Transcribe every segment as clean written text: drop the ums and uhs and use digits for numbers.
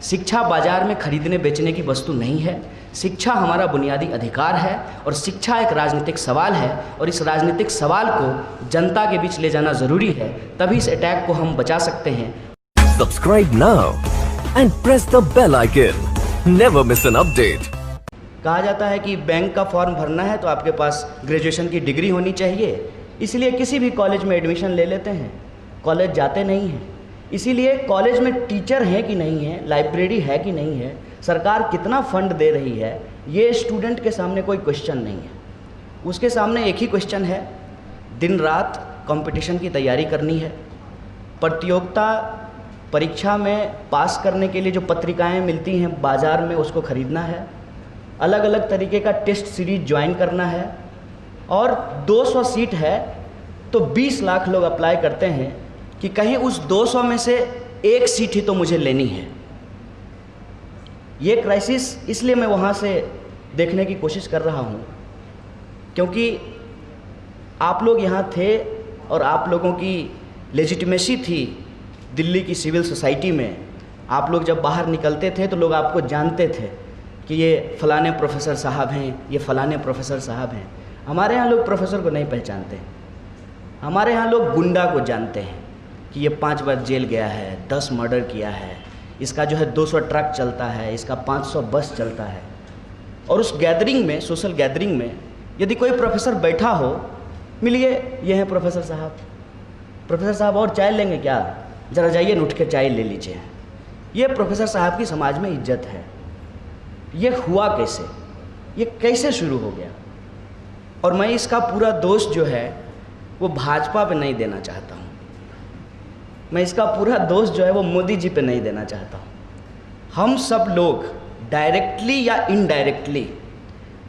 शिक्षा बाजार में खरीदने बेचने की वस्तु नहीं है। शिक्षा हमारा बुनियादी अधिकार है और शिक्षा एक राजनीतिक सवाल है और इस राजनीतिक सवाल को जनता के बीच ले जाना ज़रूरी है, तभी इस अटैक को हम बचा सकते हैं। Subscribe now and press the bell icon. Never miss an update. कहा जाता है कि बैंक का फॉर्म भरना है तो आपके पास ग्रेजुएशन की डिग्री होनी चाहिए, इसलिए किसी भी कॉलेज में एडमिशन ले लेते हैं, कॉलेज जाते नहीं हैं। इसीलिए कॉलेज में टीचर हैं कि नहीं है, लाइब्रेरी है कि नहीं है, सरकार कितना फंड दे रही है, ये स्टूडेंट के सामने कोई क्वेश्चन नहीं है। उसके सामने एक ही क्वेश्चन है, दिन रात कंपटीशन की तैयारी करनी है, प्रतियोगिता परीक्षा में पास करने के लिए जो पत्रिकाएं मिलती हैं बाज़ार में उसको ख़रीदना है, अलग अलग तरीके का टेस्ट सीरीज ज्वाइन करना है, और 200 सीट है तो 20 लाख लोग अप्लाई करते हैं कि कहीं उस 200 में से एक सीट ही तो मुझे लेनी है। ये क्राइसिस इसलिए मैं वहाँ से देखने की कोशिश कर रहा हूँ क्योंकि आप लोग यहाँ थे और आप लोगों की लेजिटिमेसी थी दिल्ली की सिविल सोसाइटी में। आप लोग जब बाहर निकलते थे तो लोग आपको जानते थे कि ये फलाने प्रोफेसर साहब हैं, ये फलाने प्रोफेसर साहब हैं। हमारे यहाँ लोग प्रोफेसर को नहीं पहचानते, हमारे यहाँ लोग गुंडा को जानते हैं कि ये 5 बार जेल गया है, 10 मर्डर किया है, इसका जो है 200 ट्रक चलता है, इसका 500 बस चलता है। और उस गैदरिंग में, सोशल गैदरिंग में यदि कोई प्रोफेसर बैठा हो, मिलिए ये हैं प्रोफेसर साहब, प्रोफेसर साहब और चाय लेंगे क्या, ज़रा जाइए न उठ के चाय ले लीजिए। ये प्रोफेसर साहब की समाज में इज्जत है। ये हुआ कैसे, ये कैसे शुरू हो गया? और मैं इसका पूरा दोष जो है वो भाजपा पे नहीं देना चाहता हूँ, मैं इसका पूरा दोष जो है वो मोदी जी पे नहीं देना चाहता हूँ। हम सब लोग डायरेक्टली या इनडायरेक्टली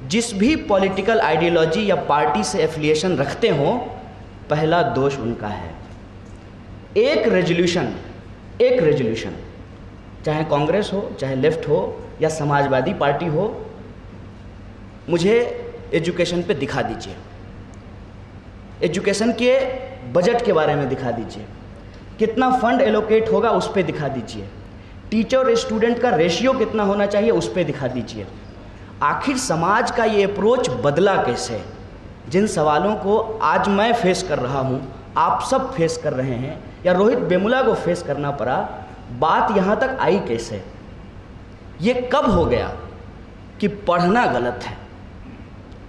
जिस भी पॉलिटिकल आइडियोलॉजी या पार्टी से एफिलिएशन रखते हो, पहला दोष उनका है। एक रेजोल्यूशन चाहे कांग्रेस हो, चाहे लेफ्ट हो या समाजवादी पार्टी हो, मुझे एजुकेशन पे दिखा दीजिए, एजुकेशन के बजट के बारे में दिखा दीजिए, कितना फंड एलोकेट होगा उस पे दिखा दीजिए, टीचर और स्टूडेंट का रेशियो कितना होना चाहिए उस पे दिखा दीजिए। आखिर समाज का ये अप्रोच बदला कैसे? जिन सवालों को आज मैं फेस कर रहा हूँ, आप सब फेस कर रहे हैं, या रोहित वेमुला को फेस करना पड़ा, बात यहाँ तक आई कैसे? ये कब हो गया कि पढ़ना गलत है?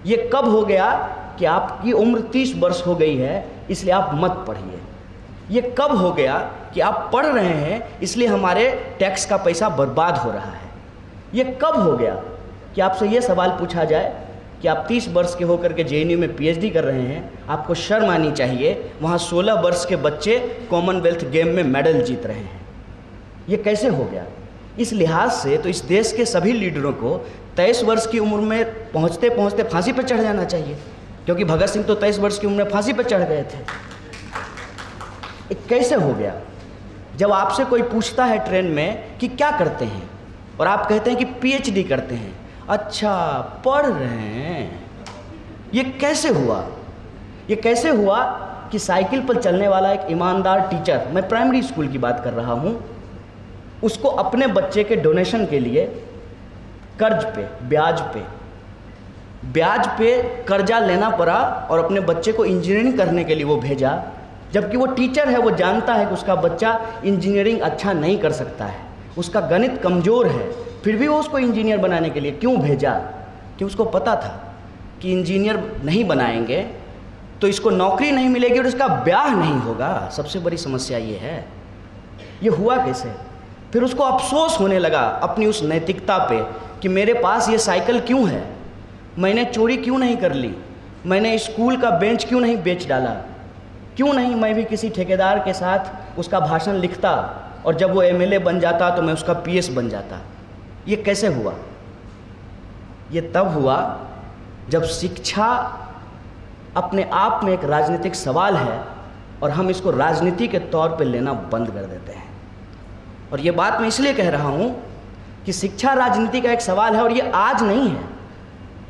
ये कब हो गया कि आपकी उम्र 30 वर्ष हो गई है इसलिए आप मत पढ़िए? ये कब हो गया कि आप पढ़ रहे हैं इसलिए हमारे टैक्स का पैसा बर्बाद हो रहा है? ये कब हो गया कि आपसे ये सवाल पूछा जाए कि आप 30 वर्ष के होकर के जेएनयू में पीएचडी कर रहे हैं, आपको शर्म आनी चाहिए, वहाँ 16 वर्ष के बच्चे कॉमनवेल्थ गेम में मेडल जीत रहे हैं। ये कैसे हो गया? इस लिहाज से तो इस देश के सभी लीडरों को 23 वर्ष की उम्र में पहुँचते पहुँचते फांसी पर चढ़ जाना चाहिए, क्योंकि भगत सिंह तो 23 वर्ष की उम्र में फांसी पर चढ़ गए थे। ये कैसे हो गया? जब आपसे कोई पूछता है ट्रेन में कि क्या करते हैं और आप कहते हैं कि पीएचडी करते हैं, अच्छा पढ़ रहे हैं, ये कैसे हुआ? ये कैसे हुआ कि साइकिल पर चलने वाला एक ईमानदार टीचर, मैं प्राइमरी स्कूल की बात कर रहा हूँ, उसको अपने बच्चे के डोनेशन के लिए कर्ज पे, ब्याज पे कर्जा लेना पड़ा और अपने बच्चे को इंजीनियरिंग करने के लिए वो भेजा, जबकि वो टीचर है, वो जानता है कि उसका बच्चा इंजीनियरिंग अच्छा नहीं कर सकता है, उसका गणित कमज़ोर है, फिर भी वो उसको इंजीनियर बनाने के लिए क्यों भेजा? कि उसको पता था कि इंजीनियर नहीं बनाएंगे तो इसको नौकरी नहीं मिलेगी और इसका ब्याह नहीं होगा। सबसे बड़ी समस्या ये है। ये हुआ कैसे? फिर उसको अफसोस होने लगा अपनी उस नैतिकता पे कि मेरे पास ये साइकिल क्यों है, मैंने चोरी क्यों नहीं कर ली, मैंने स्कूल का बेंच क्यों नहीं बेच डाला, क्यों नहीं मैं भी किसी ठेकेदार के साथ उसका भाषण लिखता और जब वो एमएलए बन जाता तो मैं उसका पीएस बन जाता। ये कैसे हुआ? ये तब हुआ जब शिक्षा अपने आप में एक राजनीतिक सवाल है और हम इसको राजनीति के तौर पे लेना बंद कर देते हैं। और ये बात मैं इसलिए कह रहा हूँ कि शिक्षा राजनीति का एक सवाल है और ये आज नहीं है,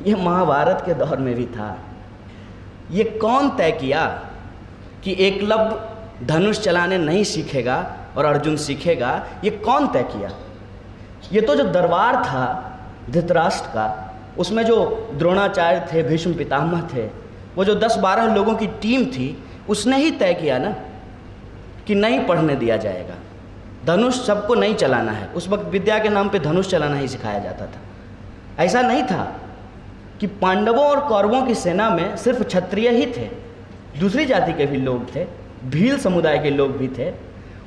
ये महाभारत के दौर में भी था। ये कौन तय किया कि एकलव्य धनुष चलाने नहीं सीखेगा और अर्जुन सीखेगा? ये कौन तय किया? ये तो जो दरबार था धृतराष्ट्र का, उसमें जो द्रोणाचार्य थे, भीष्म पितामह थे, वो जो 10-12 लोगों की टीम थी, उसने ही तय किया ना कि नहीं पढ़ने दिया जाएगा, धनुष सबको नहीं चलाना है। उस वक्त विद्या के नाम पे धनुष चलाना ही सिखाया जाता था। ऐसा नहीं था कि पांडवों और कौरवों की सेना में सिर्फ क्षत्रिय ही थे, दूसरी जाति के भी लोग थे, भील समुदाय के लोग भी थे,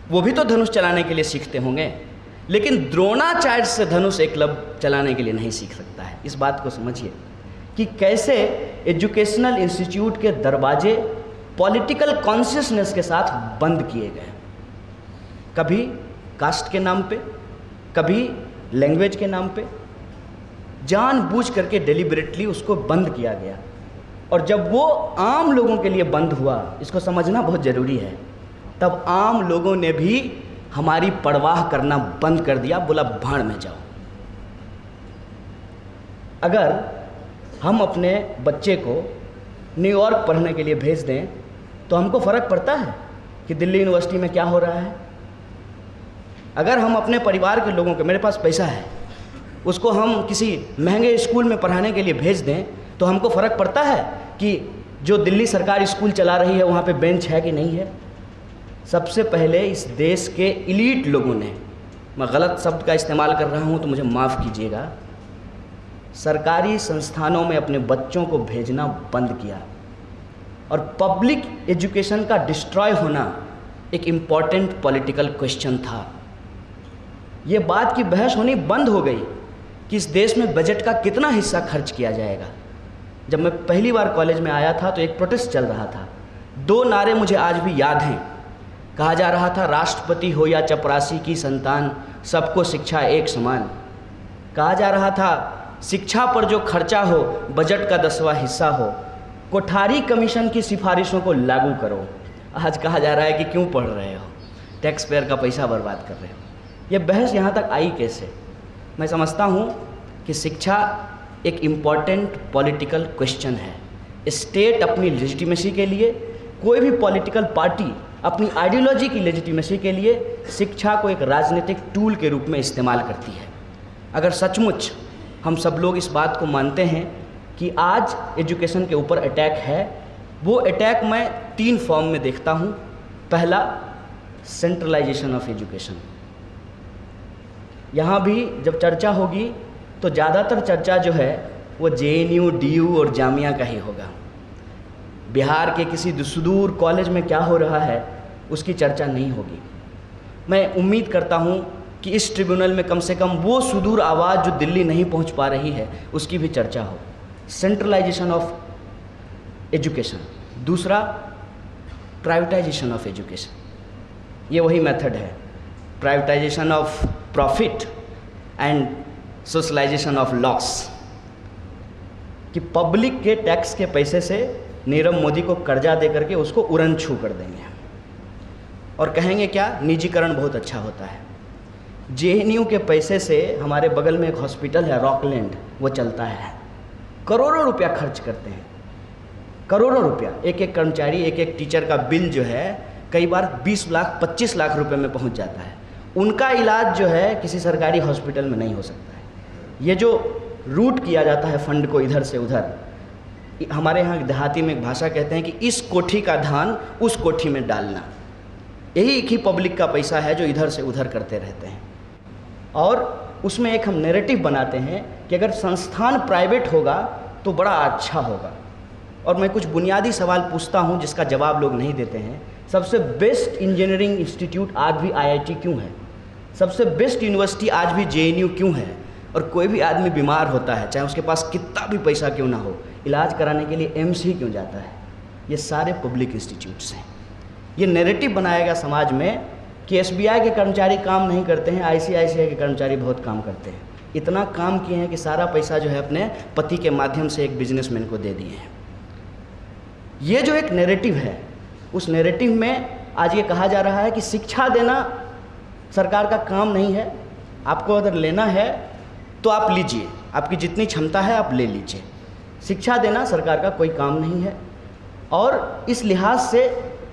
वो भी तो धनुष चलाने के लिए सीखते होंगे। लेकिन द्रोणाचार्य से धनुष एकलव्य चलाने के लिए नहीं सीख सकता है। इस बात को समझिए कि कैसे एजुकेशनल इंस्टीट्यूट के दरवाजे पॉलिटिकल कॉन्शियसनेस के साथ बंद किए गए, कभी कास्ट के नाम पे, कभी लैंग्वेज के नाम पे, जानबूझ करके डेलिबरेटली उसको बंद किया गया। और जब वो आम लोगों के लिए बंद हुआ, इसको समझना बहुत ज़रूरी है, तब आम लोगों ने भी हमारी परवाह करना बंद कर दिया, बोला भाड़ में जाओ। अगर हम अपने बच्चे को न्यूयॉर्क पढ़ने के लिए भेज दें तो हमको फ़र्क पड़ता है कि दिल्ली यूनिवर्सिटी में क्या हो रहा है? अगर हम अपने परिवार के लोगों को, मेरे पास पैसा है, उसको हम किसी महंगे स्कूल में पढ़ाने के लिए भेज दें तो हमको फ़र्क पड़ता है कि जो दिल्ली सरकार स्कूल चला रही है वहाँ पे बेंच है कि नहीं है? सबसे पहले इस देश के इलीट लोगों ने, मैं गलत शब्द का इस्तेमाल कर रहा हूँ तो मुझे माफ़ कीजिएगा, सरकारी संस्थानों में अपने बच्चों को भेजना बंद किया। और पब्लिक एजुकेशन का डिस्ट्रॉय होना एक इम्पॉर्टेंट पॉलिटिकल क्वेश्चन था। ये बात की बहस होनी बंद हो गई कि इस देश में बजट का कितना हिस्सा खर्च किया जाएगा। जब मैं पहली बार कॉलेज में आया था तो एक प्रोटेस्ट चल रहा था, 2 नारे मुझे आज भी याद हैं। कहा जा रहा था, राष्ट्रपति हो या चपरासी की संतान, सबको शिक्षा एक समान। कहा जा रहा था, शिक्षा पर जो खर्चा हो बजट का 10वां हिस्सा हो, कोठारी कमीशन की सिफारिशों को लागू करो। आज कहा जा रहा है कि क्यों पढ़ रहे हो, टैक्स पेयर का पैसा बर्बाद कर रहे हो। ये बहस यहाँ तक आई कैसे? मैं समझता हूँ कि शिक्षा एक इम्पॉर्टेंट पॉलिटिकल क्वेश्चन है। स्टेट अपनी लेजिटिमेसी के लिए, कोई भी पॉलिटिकल पार्टी अपनी आइडियोलॉजी की लेजिटिमेसी के लिए शिक्षा को एक राजनीतिक टूल के रूप में इस्तेमाल करती है। अगर सचमुच हम सब लोग इस बात को मानते हैं कि आज एजुकेशन के ऊपर अटैक है, वो अटैक मैं 3 फॉर्म में देखता हूँ। पहला, सेंट्रलाइजेशन ऑफ एजुकेशन। यहाँ भी जब चर्चा होगी तो ज़्यादातर चर्चा जो है वो JNU, DU और जामिया का ही होगा। बिहार के किसी सुदूर कॉलेज में क्या हो रहा है उसकी चर्चा नहीं होगी। मैं उम्मीद करता हूँ कि इस ट्रिब्यूनल में कम से कम वो सुदूर आवाज़ जो दिल्ली नहीं पहुँच पा रही है उसकी भी चर्चा हो। Centralisation of education. दूसरा, प्राइवेटाइजेशन ऑफ एजुकेशन। ये वही मेथड है, privatisation of profit and socialisation of loss, कि पब्लिक के टैक्स के पैसे से नीरव मोदी को कर्जा दे करके उसको उड़न छू कर देंगे और कहेंगे क्या, निजीकरण बहुत अच्छा होता है। JNU के पैसे से हमारे बगल में एक हॉस्पिटल है रॉकलैंड, वो चलता है, करोड़ों रुपया खर्च करते हैं, करोड़ों रुपया। एक एक कर्मचारी, एक एक टीचर का बिल जो है कई बार 20 लाख 25 लाख रुपए में पहुंच जाता है। उनका इलाज जो है किसी सरकारी हॉस्पिटल में नहीं हो सकता है। ये जो रूट किया जाता है फंड को इधर से उधर, हमारे यहाँ देहाती में एक भाषा कहते हैं कि इस कोठी का धान उस कोठी में डालना, यही एक ही पब्लिक का पैसा है जो इधर से उधर करते रहते हैं। और उसमें एक हम नैरेटिव बनाते हैं कि अगर संस्थान प्राइवेट होगा तो बड़ा अच्छा होगा। और मैं कुछ बुनियादी सवाल पूछता हूँ जिसका जवाब लोग नहीं देते हैं। सबसे बेस्ट इंजीनियरिंग इंस्टीट्यूट आज भी IIT क्यों है? सबसे बेस्ट यूनिवर्सिटी आज भी JNU क्यों है? और कोई भी आदमी बीमार होता है, चाहे उसके पास कितना भी पैसा क्यों ना हो, इलाज कराने के लिए एम्स ही क्यों जाता है? ये सारे पब्लिक इंस्टीट्यूट्स हैं। ये नैरेटिव बनाएगा समाज में कि SBI के कर्मचारी काम नहीं करते हैं, ICICI के कर्मचारी बहुत काम करते हैं। इतना काम किए हैं कि सारा पैसा जो है अपने पति के माध्यम से एक बिजनेसमैन को दे दिए हैं। ये जो एक नैरेटिव है, उस नैरेटिव में आज ये कहा जा रहा है कि शिक्षा देना सरकार का काम नहीं है, आपको अगर लेना है तो आप लीजिए, आपकी जितनी क्षमता है आप ले लीजिए। शिक्षा देना सरकार का कोई काम नहीं है। और इस लिहाज से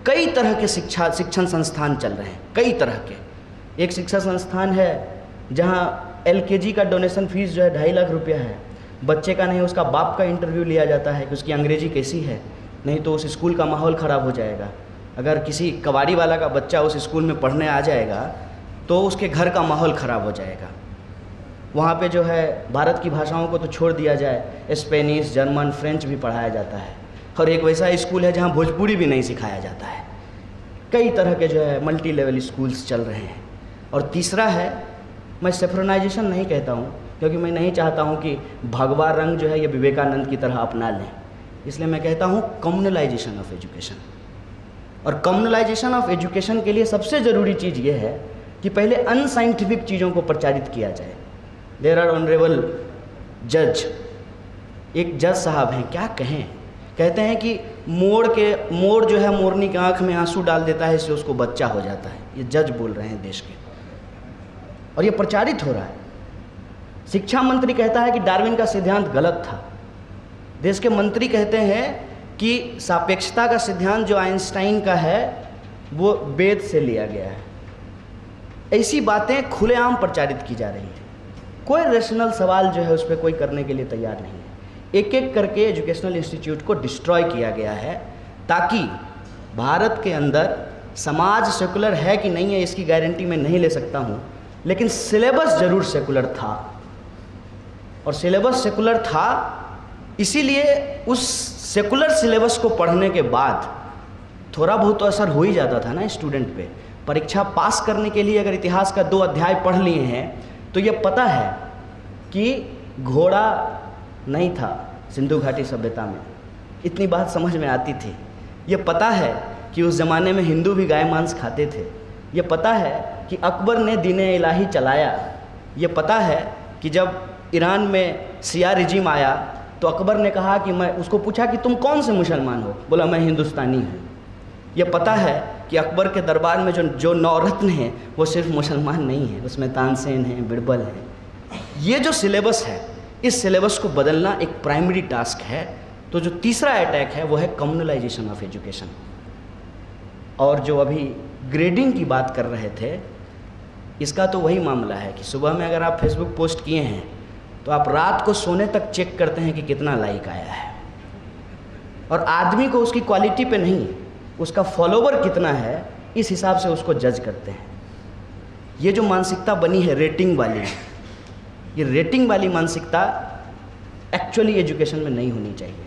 कई तरह के शिक्षण संस्थान चल रहे हैं, कई तरह के। एक शिक्षा संस्थान है जहाँ LKG का डोनेशन फीस जो है 2.5 लाख रुपया है। बच्चे का नहीं, उसका बाप का इंटरव्यू लिया जाता है कि उसकी अंग्रेजी कैसी है, नहीं तो उस स्कूल का माहौल ख़राब हो जाएगा। अगर किसी कबाड़ी वाला का बच्चा उस स्कूल में पढ़ने आ जाएगा तो उसके घर का माहौल ख़राब हो जाएगा। वहाँ पे जो है भारत की भाषाओं को तो छोड़ दिया जाए, स्पेनिश, जर्मन, फ्रेंच भी पढ़ाया जाता है। और एक वैसा स्कूल है जहाँ भोजपुरी भी नहीं सिखाया जाता है। कई तरह के जो है मल्टी लेवल स्कूल्स चल रहे हैं। और तीसरा है, मैं सेफ्रोनाइजेशन नहीं कहता हूँ, क्योंकि मैं नहीं चाहता हूँ कि भगवा रंग जो है ये विवेकानंद की तरह अपना लें, इसलिए मैं कहता हूँ कम्युनलाइजेशन ऑफ एजुकेशन। और कम्युनलाइजेशन ऑफ एजुकेशन के लिए सबसे ज़रूरी चीज़ ये है कि पहले अनसाइंटिफिक चीज़ों को प्रचारित किया जाए। देयर आर ऑनरेबल जज, एक जज साहब हैं, क्या कहें, कहते हैं कि मोर जो है मोरनी की आंख में आंसू डाल देता है, इससे उसको बच्चा हो जाता है। ये जज बोल रहे हैं देश के, और ये प्रचारित हो रहा है। शिक्षा मंत्री कहता है कि डार्विन का सिद्धांत गलत था। देश के मंत्री कहते हैं कि सापेक्षता का सिद्धांत जो आइंस्टाइन का है वो वेद से लिया गया है। ऐसी बातें खुलेआम प्रचारित की जा रही है। कोई रेशनल सवाल जो है उस पर कोई करने के लिए तैयार नहीं है। एक एक करके एजुकेशनल इंस्टीट्यूट को डिस्ट्रॉय किया गया है, ताकि भारत के अंदर समाज सेकुलर है कि नहीं है इसकी गारंटी मैं नहीं ले सकता हूँ, लेकिन सिलेबस ज़रूर सेकुलर था। और सिलेबस सेकुलर था, इसीलिए उस सेकुलर सिलेबस को पढ़ने के बाद थोड़ा बहुत तो असर हो ही जाता था ना स्टूडेंट पे। परीक्षा पास करने के लिए अगर इतिहास का 2 अध्याय पढ़ लिए हैं तो ये पता है कि घोड़ा नहीं था सिंधु घाटी सभ्यता में, इतनी बात समझ में आती थी। ये पता है कि उस ज़माने में हिंदू भी गाय मांस खाते थे। ये पता है कि अकबर ने दीन-ए इलाही चलाया। ये पता है कि जब ईरान में शिया रिजीम आया तो अकबर ने कहा कि मैं उसको पूछा कि तुम कौन से मुसलमान हो, बोला मैं हिंदुस्तानी हूँ। ये पता है कि अकबर के दरबार में जो 9 रत्न हैं वो सिर्फ मुसलमान नहीं है, उसमें तानसेन हैं, बिरबल हैं। ये जो सिलेबस है, इस सिलेबस को बदलना एक प्राइमरी टास्क है। तो जो तीसरा अटैक है वो है कम्युनलाइजेशन ऑफ एजुकेशन। और जो अभी ग्रेडिंग की बात कर रहे थे, इसका तो वही मामला है कि सुबह में अगर आप फेसबुक पोस्ट किए हैं तो आप रात को सोने तक चेक करते हैं कि कितना लाइक आया है। और आदमी को उसकी क्वालिटी पे नहीं, उसका फॉलोवर कितना है, इस हिसाब से उसको जज करते हैं। ये जो मानसिकता बनी है रेटिंग वाली, ये रेटिंग वाली मानसिकता एक्चुअली एजुकेशन में नहीं होनी चाहिए।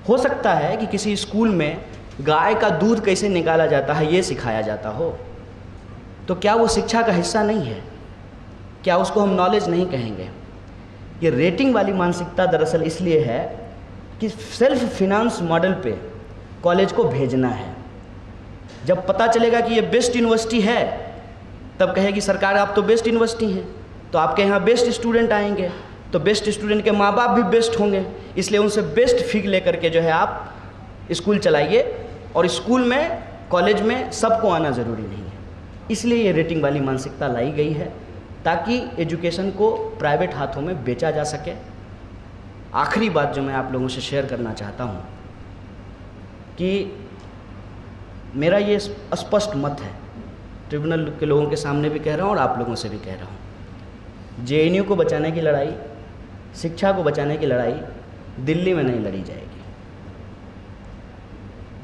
हो सकता है कि किसी स्कूल में गाय का दूध कैसे निकाला जाता है ये सिखाया जाता हो, तो क्या वो शिक्षा का हिस्सा नहीं है? क्या उसको हम नॉलेज नहीं कहेंगे? ये रेटिंग वाली मानसिकता दरअसल इसलिए है कि सेल्फ फिनांस मॉडल पे कॉलेज को भेजना है। जब पता चलेगा कि ये बेस्ट यूनिवर्सिटी है, तब कहेगी सरकार आप तो बेस्ट यूनिवर्सिटी हैं, तो आपके यहाँ बेस्ट स्टूडेंट आएंगे, तो बेस्ट स्टूडेंट के माँ बाप भी बेस्ट होंगे, इसलिए उनसे बेस्ट फीक लेकर के जो है आप स्कूल चलाइए। और स्कूल में, कॉलेज में सबको आना ज़रूरी नहीं है। इसलिए ये रेटिंग वाली मानसिकता लाई गई है, ताकि एजुकेशन को प्राइवेट हाथों में बेचा जा सके। आखिरी बात जो मैं आप लोगों से शेयर करना चाहता हूँ कि मेरा ये स्पष्ट मत है, ट्रिब्यूनल के लोगों के सामने भी कह रहा हूँ और आप लोगों से भी कह रहा हूँ, JNU को बचाने की लड़ाई, शिक्षा को बचाने की लड़ाई दिल्ली में नहीं लड़ी जाएगी।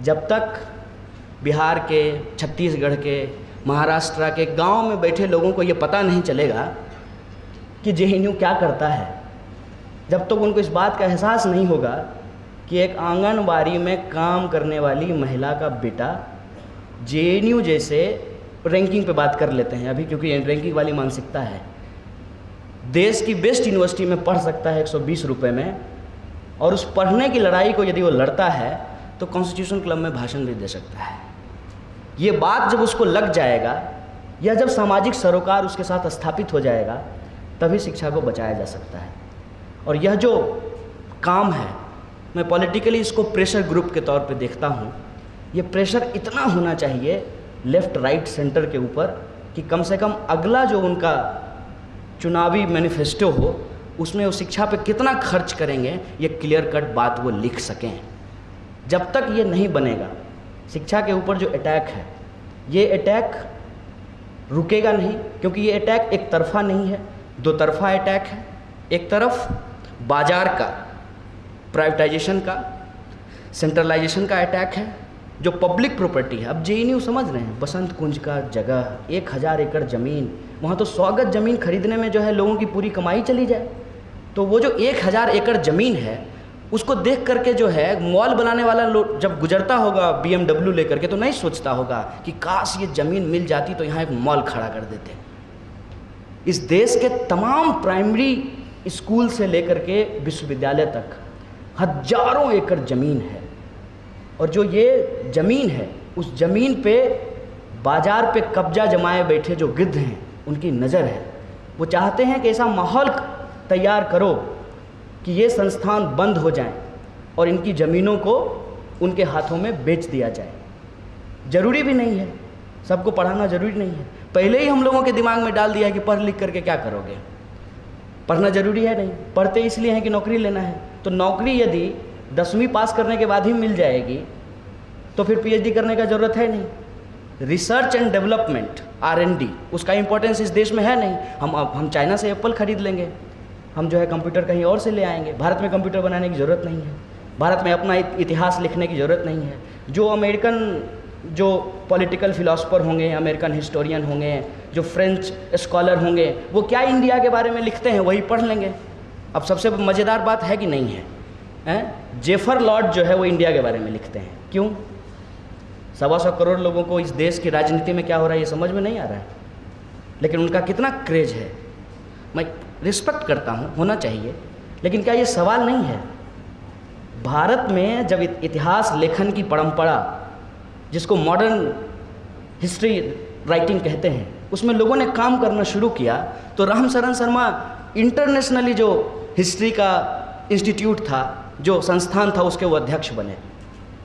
जब तक बिहार के, छत्तीसगढ़ के, महाराष्ट्र के गांव में बैठे लोगों को ये पता नहीं चलेगा कि JNU क्या करता है, जब तक उनको इस बात का एहसास नहीं होगा कि एक आंगनबाड़ी में काम करने वाली महिला का बेटा JNU जैसे रैंकिंग पे बात कर लेते हैं अभी, क्योंकि रैंकिंग वाली मानसिकता है, देश की बेस्ट यूनिवर्सिटी में पढ़ सकता है 120 रुपये में, और उस पढ़ने की लड़ाई को यदि वो लड़ता है तो कॉन्स्टिट्यूशन क्लब में भाषण भी दे सकता है। ये बात जब उसको लग जाएगा, या जब सामाजिक सरोकार उसके साथ स्थापित हो जाएगा, तभी शिक्षा को बचाया जा सकता है। और यह जो काम है, मैं पॉलिटिकली इसको प्रेशर ग्रुप के तौर पे देखता हूँ। ये प्रेशर इतना होना चाहिए लेफ़्ट राइट सेंटर के ऊपर कि कम से कम अगला जो उनका चुनावी मैनिफेस्टो हो, उसमें वो शिक्षा पे कितना खर्च करेंगे ये क्लियर कट बात वो लिख सकें। जब तक ये नहीं बनेगा, शिक्षा के ऊपर जो अटैक है, ये अटैक रुकेगा नहीं, क्योंकि ये अटैक एक तरफा नहीं है, दो तरफा अटैक है। एक तरफ बाजार का, प्राइवेटाइजेशन का, सेंट्रलाइजेशन का अटैक है, जो पब्लिक प्रॉपर्टी है। अब जेएनयू समझ रहे हैं, बसंत कुंज का जगह 1000 एकड़ ज़मीन, वहाँ तो 100 गज ज़मीन खरीदने में जो है लोगों की पूरी कमाई चली जाए। तो वो जो 1000 एकड़ ज़मीन है उसको देख करके जो है मॉल बनाने वाला लोग जब गुजरता होगा BMW लेकर के, तो नहीं सोचता होगा कि काश ये ज़मीन मिल जाती तो यहाँ एक मॉल खड़ा कर देते। इस देश के तमाम प्राइमरी स्कूल से लेकर के विश्वविद्यालय तक हजारों एकड़ ज़मीन है, और जो ये ज़मीन है उस ज़मीन पे बाजार पे कब्जा जमाए बैठे जो गिद्ध हैं उनकी नज़र है। वो चाहते हैं कि ऐसा माहौल तैयार करो कि ये संस्थान बंद हो जाएं और इनकी ज़मीनों को उनके हाथों में बेच दिया जाए। ज़रूरी भी नहीं है, सबको पढ़ाना ज़रूरी नहीं है। पहले ही हम लोगों के दिमाग में डाल दिया है कि पढ़ लिख करके क्या करोगे, पढ़ना ज़रूरी है नहीं, पढ़ते इसलिए हैं कि नौकरी लेना है। तो नौकरी यदि 10वीं पास करने के बाद ही मिल जाएगी तो फिर PhD करने का ज़रूरत है नहीं। रिसर्च एंड डेवलपमेंट R&D उसका इंपॉर्टेंस इस देश में है नहीं। हम चाइना से एप्पल खरीद लेंगे, हम जो है कंप्यूटर कहीं और से ले आएंगे। भारत में कंप्यूटर बनाने की ज़रूरत नहीं है, भारत में अपना इतिहास लिखने की ज़रूरत नहीं है। जो अमेरिकन जो पॉलिटिकल फिलोसफर होंगे, अमेरिकन हिस्टोरियन होंगे, जो फ्रेंच स्कॉलर होंगे, वो क्या इंडिया के बारे में लिखते हैं वही पढ़ लेंगे। अब सबसे मज़ेदार बात है कि नहीं है, जेफर लॉर्ड जो है वो इंडिया के बारे में लिखते हैं। क्यों? 125 करोड़ लोगों को इस देश की राजनीति में क्या हो रहा है ये समझ में नहीं आ रहा है, लेकिन उनका कितना क्रेज है। मैं रिस्पेक्ट करता हूँ, होना चाहिए, लेकिन क्या ये सवाल नहीं है? भारत में जब इतिहास लेखन की परंपरा, जिसको मॉडर्न हिस्ट्री राइटिंग कहते हैं, उसमें लोगों ने काम करना शुरू किया, तो राम शरण शर्मा इंटरनेशनली जो हिस्ट्री का इंस्टीट्यूट था, जो संस्थान था, उसके वो अध्यक्ष बने।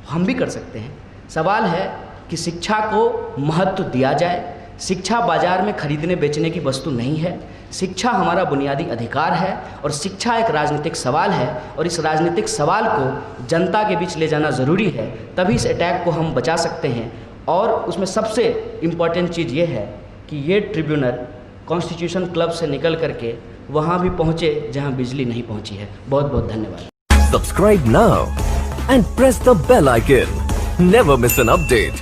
हम भी कर सकते हैं। सवाल है कि शिक्षा को महत्व दिया जाए। शिक्षा बाजार में खरीदने बेचने की वस्तु नहीं है। शिक्षा हमारा बुनियादी अधिकार है, और शिक्षा एक राजनीतिक सवाल है, और इस राजनीतिक सवाल को जनता के बीच ले जाना ज़रूरी है। तभी इस अटैक को हम बचा सकते हैं। और उसमें सबसे इम्पॉर्टेंट चीज़ ये है कि ये ट्रिब्यूनल कॉन्स्टिट्यूशन क्लब से निकल करके वहाँ भी पहुँचे जहाँ बिजली नहीं पहुँची है। बहुत बहुत धन्यवाद। Subscribe now and press the bell icon. Never miss an update.